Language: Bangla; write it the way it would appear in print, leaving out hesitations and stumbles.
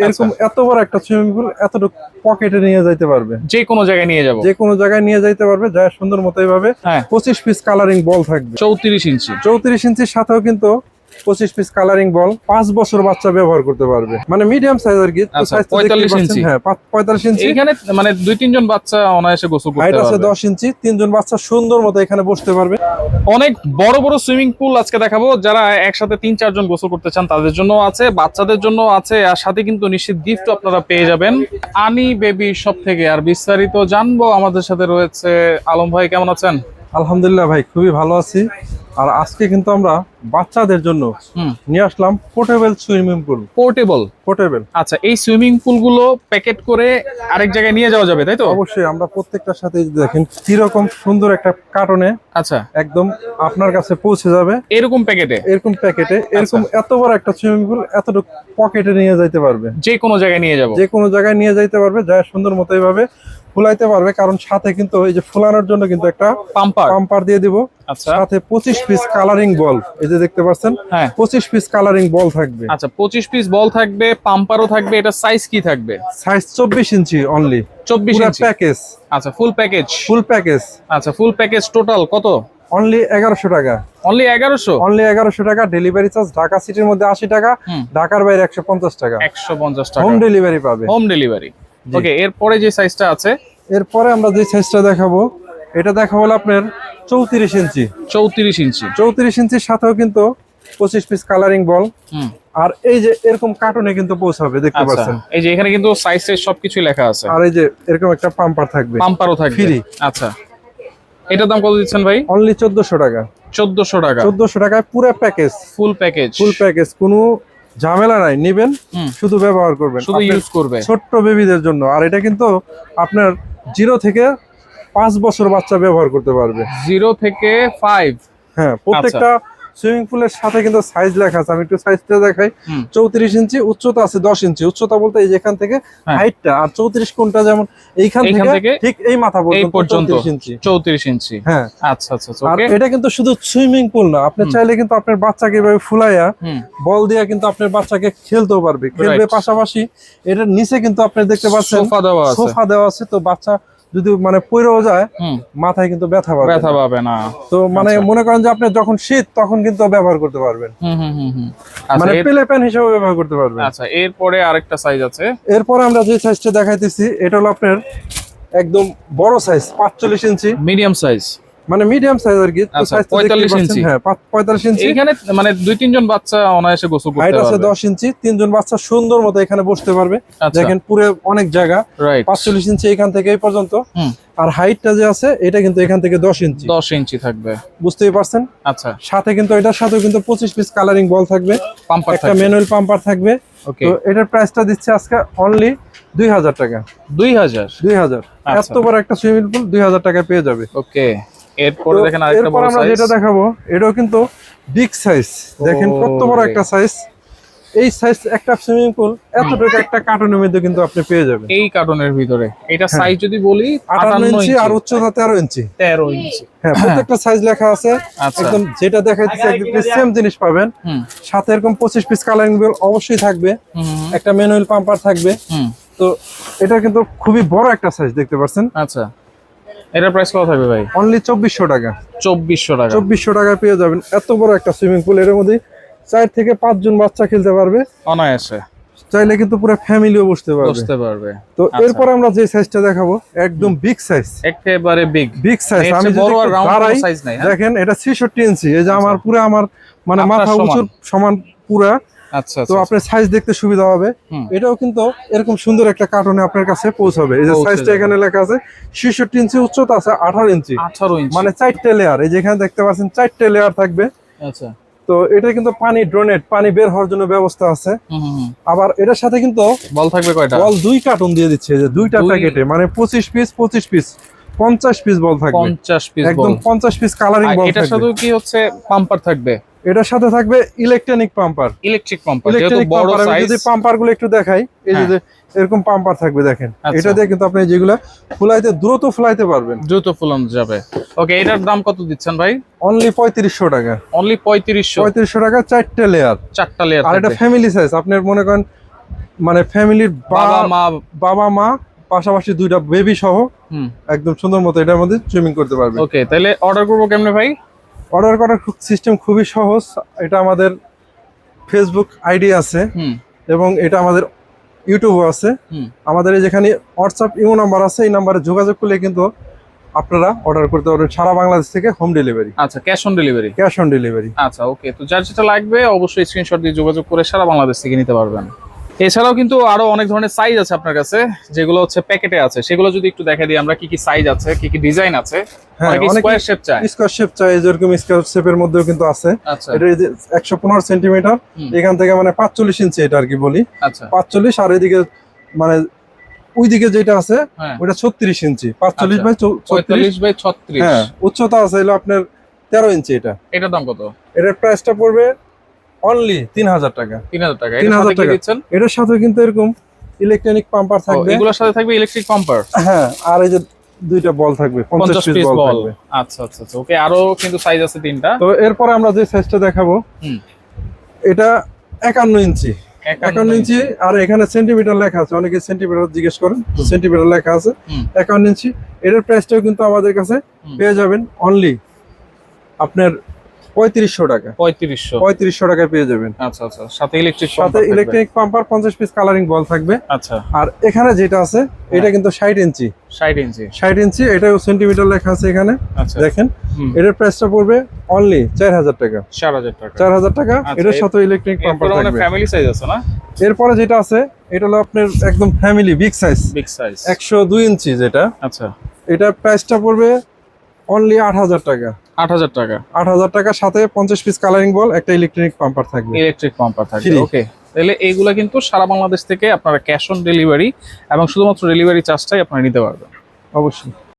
এরকম এত বড় একটা সুইমিং পুল এতটুকু পকেটে নিয়ে যাইতে পারবে, যে কোনো জায়গায় নিয়ে যাব। যে কোনো জায়গায় নিয়ে যাইতে পারবে, যা সুন্দর মতো এইভাবে হ্যাঁ 25 পিস কালারিং বল থাকবে। 34 ইঞ্চি। 34 ইঞ্চির সাথেও কিন্তু 25 পিস কালারিং বল 5 বছর বাচ্চা ব্যবহার করতে পারবে, মানে মিডিয়াম সাইজ আর কি। আচ্ছা, সাইজ 45 ইঞ্চি। হ্যাঁ 45 ইঞ্চি। এইখানে মানে 2-3 জন বাচ্চা অনায়াসে গোসল হাইট করতে আছে পারবে। 10 ইঞ্চি, 3 জন বাচ্চা সুন্দর মতো এখানে বসতে পারবে। অনেক বড় বড় সুইমিং পুল আজকে দেখাবো, যারা একসাথে 3-4 জন গোসল করতে চান তাদের জন্য আছে, বাচ্চাদের জন্য আছে, আর সাথে কিন্তু নিশ্চিত গিফট আপনারা পেয়ে যাবেন আনি বেবি শপ থেকে। আর বিস্তারিত জানবো আমাদের সাথে রয়েছে আলম ভাই। কেমন আছেন? আলহামদুলিল্লাহ ভাই, খুবই ভালো আছি। আর আজকে কিন্তু আমরা বাচ্চাদের জন্য নিয়ে আসলাম পোর্টেবল সুইমিং পুল। পোর্টেবল। আচ্ছা, এই সুইমিং পুল গুলো প্যাকেট করে আরেক জায়গায় নিয়ে যাওয়া যাবে, তাই তো? অবশ্যই, আমরা প্রত্যেকটার সাথে দেখেন কিরকম সুন্দর একটা কার্টনে আচ্ছা, একদম আপনার কাছে পৌঁছে যাবে এরকম প্যাকেটে। এরকম এত বড় একটা সুইমিং পুল এতটুকু পকেটে নিয়ে যাইতে পারবে, যে কোনো জায়গায় নিয়ে যাব। যে কোনো জায়গায় নিয়ে যাইতে পারবে, যা সুন্দর মতো এইভাবে ফুলাইতে পারবে। কারণ সাথে কিন্তু এই যে ফুলানোর জন্য কিন্তু একটা পাম্পার দিয়ে দিব। আচ্ছা, সাথে 25 পিস কালারিং বল, এই যে দেখতে পাচ্ছেন, হ্যাঁ 25 পিস কালারিং বল থাকবে। আচ্ছা, 25 পিস বল থাকবে, পাম্পারও থাকবে। এটা সাইজ কি থাকবে? সাইজ 24 ইঞ্চি অনলি। 24 ইঞ্চি প্যাকেজ। আচ্ছা, ফুল প্যাকেজ। আচ্ছা, ফুল প্যাকেজ টোটাল কত? অনলি 1100 টাকা। অনলি 1100? অনলি 1100 টাকা। ডেলিভারি চার্জ ঢাকা সিটির মধ্যে 80 টাকা, ঢাকার বাইরে 150 টাকা। 150 টাকা হোম ডেলিভারি পাবে। Home delivery. ওকে, এরপরে যে সাইজটা আছে, এরপরে আমরা যে সাইজটা দেখাবো, এটা দেখাবো আপনার 34 ইঞ্চি। 34 ইঞ্চি। 34 ইঞ্চির সাথেও কিন্তু 25 পিস কালারিং বল। আর এই যে এরকম কার্টুনে কিন্তু পৌঁছাবে, দেখতে পাচ্ছেন। এই যে এখানে কিন্তু সাইজ সবকিছু লেখা আছে। আর এই যে এরকম একটা পাম্পার থাকবে, পাম্পারও থাকবে ফ্রি। আচ্ছা, এটার দাম কত দিচ্ছেন ভাই? অনলি 1400 টাকা। 1400 টাকা। 1400 টাকায় পুরো প্যাকেজ, ফুল প্যাকেজ। কোনো ঝামেলা নাই, নেবেন শুধু ব্যবহার করবেন, শুধু ইউজ করবে, ছোট্ট বেবিদের জন্য। আর এটা কিন্তু আপনার 0 থেকে 5 বছর বাচ্চা ব্যবহার করতে পারবে। 0 থেকে 5। হ্যাঁ, প্রত্যেকটা সুইমিং পুলের সাথে কিন্তু সাইজ লেখা আছে। আমি একটু সাইজটা দেখাই। 34 ইঞ্চি, উচ্চতা আছে 10 ইঞ্চি। উচ্চতা বলতে এই যে এখান থেকে হাইটটা, আর 34 কোণটা যেমন এইখান থেকে ঠিক এই মাথা পর্যন্ত 34 ইঞ্চি। হ্যাঁ, আচ্ছা আচ্ছা। আর এটা কিন্তু শুধু সুইমিং পুল না, আপনি চাইলে কিন্তু আপনার বাচ্চাকে এভাবে ফুলাইয়া বল দিয়া কিন্তু আপনার বাচ্চাকে খেলতেও পারবে। পাশাপাশি এটার নিচে কিন্তু আপনি দেখতে পাচ্ছেন সোফা দেওয়া আছে। তো বাচ্চা যদি মানে পড়েও যায়, মাথায় কিন্তু ব্যথা পাবে না। তো মানে মনে করেন যে আপনি যখন শীত তখন কিন্তু ব্যবহার করতে পারবেন, মানে প্লে প্যান হিসেবে ব্যবহার করতে পারবেন। আচ্ছা, এরপরে আরেকটা সাইজ আছে। এরপরে আমরা যে সাইজটা দেখাইতেছি, এটা হলো আপনার একদম বড় সাইজ, 45 ইঞ্চি। মিডিয়াম সাইজ, মানে মিডিয়াম সাইজ আর কি। 45 ইঞ্চি। হ্যাঁ 45 ইঞ্চি। এখানে মানে 2-3 জন বাচ্চা অনায়াসে গোসল করতে পারবে। হাইট আছে 10 ইঞ্চি, 3 জন বাচ্চা সুন্দর মতো এখানে বসতে পারবে। দেখেন পুরো অনেক জায়গা। 45 ইঞ্চি এখান থেকে এই পর্যন্ত। আর হাইটটা যে আছে এটা কিন্তু এখান থেকে 10 ইঞ্চি। 10 ইঞ্চি থাকবে, বুঝতেই পারছেন। আচ্ছা, সাথে কিন্তু এটার সাথে কিন্তু 25 পিস কালারিং বল থাকবে, একটা ম্যানুয়াল পাম্পার থাকবে। তো এটার প্রাইসটা দিচ্ছে আজকে অনলি 2000 টাকা। 2000 এত বড় একটা সুইমিং পুল 2000 টাকায় পেয়ে যাবে। ওকে, এরপরে দেখেন আরেকটা বড় সাইজ। আমরা যেটা দেখাবো এটাও কিন্তু বিগ সাইজ। দেখেন কত বড় একটা সাইজ। এই সাইজ একটা সুইমিং পুল এতটুকু একটা কার্টনের মধ্যে কিন্তু আপনি পেয়ে যাবেন। এই কার্টনের ভিতরে এটা সাইজ যদি বলি 58 ইঞ্চি, আর উচ্চতা 13 ইঞ্চি। 13 ইঞ্চি। হ্যাঁ, প্রত্যেকটা সাইজ লেখা আছে। একদম যেটা দেখাইতেছে একদম সেম জিনিস পাবেন। সাথে এরকম 25 পিস কালারিং বল অবশ্যই থাকবে, একটা ম্যানুয়াল পাম্পার থাকবে। তো এটা কিন্তু খুবই বড় একটা সাইজ, দেখতে পাচ্ছেন। আচ্ছা, এটার প্রাইস কত থাকবে ভাই? অনলি 2400 টাকা। 2400 টাকা। 2400 টাকায় পেয়ে যাবেন এত বড় একটা সুইমিং পুল। এর মধ্যে 4 থেকে 5 জন বাচ্চা খেলতে পারবে অনায়াসে। চাইলে কিন্তু পুরো ফ্যামিলিও বসতে পারবে। তো এরপর আমরা যে সাইজটা দেখাবো একদম বিগ সাইজ, একেবারে বিগ সাইজ। আমি বড় আর রাউন্ড সাইজ নাই। দেখেন এটা 66 ইঞ্চি। এই যে আমার পুরো আমার মানে মাথা উঁচুর সমান পুরা। আচ্ছা, তো আপনার সাইজ দেখতে সুবিধা হবে। এটাও কিন্তু এরকম সুন্দর একটা কার্টনে আপনার কাছে পৌঁছাবে। এই যে সাইজটা এখানে লেখা আছে 66 ইঞ্চি, উচ্চতা আছে 18 ইঞ্চি। মানে 4টে লেয়ার। এই যে এখানে দেখতে পাচ্ছেন 4টে লেয়ার থাকবে। আচ্ছা, তো এটা কিন্তু পানি বের হওয়ার জন্য ব্যবস্থা আছে। আবার এটার সাথে কিন্তু বল থাকবে কয়টা? বল 2 কার্টন দিয়ে দিচ্ছে, যে 2টা প্যাকেটে, মানে 25 পিস 50 পিস বল থাকবে। 50 পিস একদম 50 পিস কালারিং বল থাকবে। এটার সাথে কি হচ্ছে পাম্পার থাকবে? এটার সাথে থাকবে ইলেকট্রিক পাম্পার। যেহেতু বড় সাইজ, যদি পাম্পারগুলো একটু দেখাই, এই যে এরকম পাম্পার থাকবে দেখেন। এটা দিয়ে কিন্তু আপনি যেগুলা ফুলাইতে দ্রুত ফুলাইতে পারবেন, দ্রুত ফুলানো যাবে। ওকে, এটার দাম কত দিচ্ছেন ভাই? অনলি 3500 টাকা। অনলি 3500 টাকা। 4টে লেয়ার। আর এটা ফ্যামিলি সাইজ। আপনি মনে করেন মানে ফ্যামিলির মা বাবা মা পাশাপাশি দুইটা বেবি সহ একদম সুন্দর মতো এটার মধ্যে সুইমিং করতে পারবে। ওকে, তাহলে অর্ডার করবো কেমনে ভাই? অর্ডার করার সিস্টেম খুবই সহজ। এটা আমাদের ফেসবুক আইডি আছে এবং এটা আমাদের ইউটিউবও আছে। আমাদের এই যেখানে হোয়াটসঅ্যাপ ইমো নাম্বার আছে, এই নাম্বারে যোগাযোগ করলে কিন্তু আপনারা অর্ডার করতে পারবেন সারা বাংলাদেশ থেকে হোম ডেলিভারি। আচ্ছা, cash on delivery? Cash on delivery. আচ্ছা, ওকে। তো যার যেটা লাগবে অবশ্যই স্ক্রিনশট দিয়ে যোগাযোগ করে সারা বাংলাদেশ থেকে নিতে পারবেন। এছাড়াও কিন্তু আরো অনেক ধরনের সাইজ আছে আপনার কাছে, যেগুলো হচ্ছে প্যাকেটে আছে, সেগুলো যদি একটু দেখা দিই আমরা, কি কি সাইজ আছে, কি কি ডিজাইন আছে। হ্যাঁ, অনেক স্কয়ার শেপ চাই। স্কয়ার শেপ চাই, যেরকম স্কয়ার শেপের মধ্যেও কিন্তু আছে। আচ্ছা, এটা 115 সেন্টিমিটার, এখান থেকে মানে 45 ইঞ্চি এটা আর কি বলি। আচ্ছা, 45, আর এদিকে মানে ওইদিকে যেটা আছে ওটা 36 ইঞ্চি, 45 বাই 46। হ্যাঁ, উচ্চতা আছে হলো আপনার 13 ইঞ্চি। এটার দাম কত? এটার প্রাইসটা পড়বে অনলি 3000 টাকা। 3000 টাকা। 3000 টাকা দিচ্ছেন। এটার সাথে কিন্তু এরকম ইলেকট্রনিক পাম্পার থাকবে। এগুলোর সাথে থাকবে ইলেকট্রিক পাম্পার? হ্যাঁ, আর এই যে দুইটা বল থাকবে, 50 পিস বল থাকবে। আচ্ছা আচ্ছা আচ্ছা, ওকে। আরো কিন্তু সাইজ আছে তিনটা। তো এরপর আমরা যে সাইজটা দেখাবো এটা 51 ইঞ্চি। 51 ইঞ্চি, আর এখানে সেন্টিমিটার লেখা আছে, অনেকে সেন্টিমিটার জিজ্ঞেস করেন, তো সেন্টিমিটার লেখা আছে 51 ইঞ্চি। এটার প্রাইসটাও কিন্তু আমাদের কাছে পেয়ে যাবেন অনলি আপনার 3500 টাকা। 3500 টাকায় পেয়ে যাবেন। আচ্ছা আচ্ছা, সাথে ইলেকট্রিক পাম্পার 50 পিস কালারিং বল থাকবে। আচ্ছা, আর এখানে যেটা আছে এটা কিন্তু 60 ইঞ্চি। 60 ইঞ্চি, এটাও সেন্টিমিটার লেখা আছে এখানে। আচ্ছা, দেখেন এটার প্রাইসটা পড়বে অনলি 4000 টাকা। 4000 টাকা। এটার সাথে ইলেকট্রিক পাম্পার থাকবে। ফ্যামিলি সাইজ আছে না? এরপরে যেটা আছে এটা হলো আপনার একদম ফ্যামিলি বিগ সাইজ। 102 ইঞ্চি যেটা। আচ্ছা, এটা প্রাইসটা পড়বে অনলি 8000 টাকা। 8000 টাকা, সাথে 50 পিস কালারিং বল, একটা ইলেকট্রিক পাম্পার থাকবে। ওকে, তাহলে এইগুলা কিন্তু সারা বাংলাদেশ থেকে আপনারা ক্যাশ অন ডেলিভারি এবং শুধুমাত্র ডেলিভারি চার্জটাই আপনারা নিতে পারবেন। অবশ্যই।